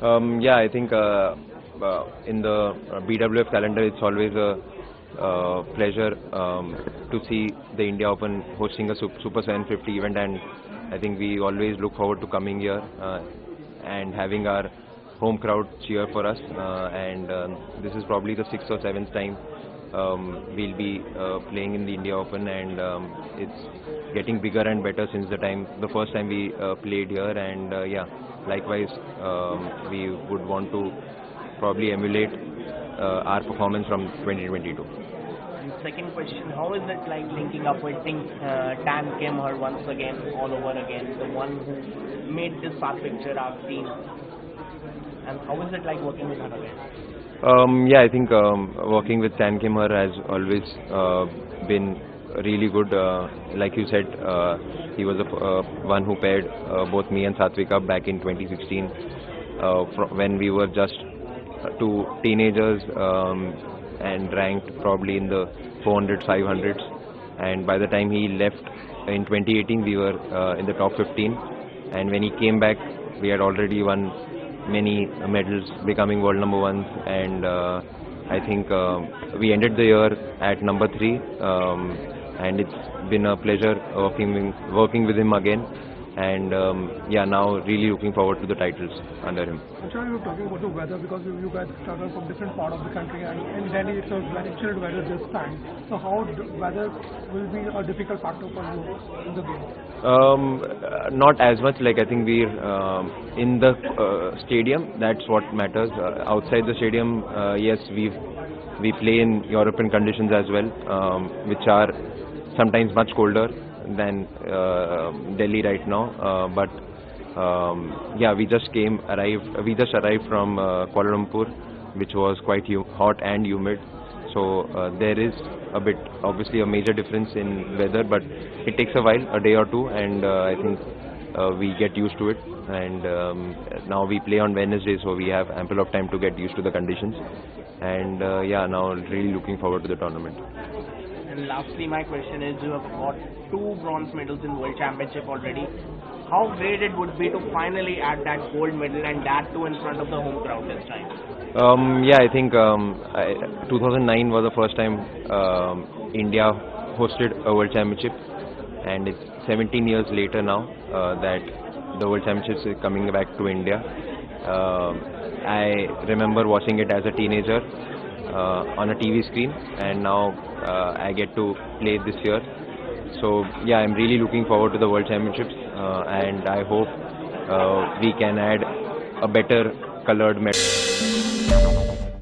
Yeah, I think in the BWF calendar, it's always a pleasure to see the India Open hosting a Super 750 event, and I think we always look forward to coming here and having our home crowd cheer for us. And this is probably the sixth or seventh time we'll be playing in the India Open, and it's getting bigger and better since the first time we played here. And yeah, likewise, we would want to probably emulate our performance from 2022. And second question, how is it like linking up with Tan Kimher once again, all over again, the one who made this fast picture I've seen? And how is it like working with her again? Yeah, I think working with Tan Kimher has always been really good. Like you said, he was the one who paired both me and Satvik up back in 2016 when we were just two teenagers and ranked probably in the 400, 500s. And by the time he left in 2018, we were in the top 15. And when he came back, we had already won many medals, becoming world number ones. And I think we ended the year at number 3. And it's been a pleasure working with him again. And yeah, now really looking forward to the titles under him. Sure, you were talking about the weather because you guys started from different part of the country, and in Delhi it's a very chilled weather this time. So how weather will be a difficult factor for you in the game? Not as much. Like I think we're in the stadium. That's what matters. Outside the stadium, yes, we play in European conditions as well, which are sometimes much colder than Delhi right now. But yeah, we just arrived from Kuala Lumpur, which was quite hot and humid. So there is obviously a major difference in weather, but it takes a while, a day or two, and I think we get used to it. And now we play on Wednesday, so we have ample of time to get used to the conditions. And yeah, now really looking forward to the tournament. And lastly, my question is, you have got 2 bronze medals in World Championship already. How great it would be to finally add that gold medal, and that too in front of the home crowd this time? Yeah, I think 2009 was the first time India hosted a World Championship, and it's 17 years later now that the World Championships is coming back to India. I remember watching it as a teenager on a TV screen, and now I get to play this year. So yeah, I'm really looking forward to the World Championships, and I hope we can add a better colored medal.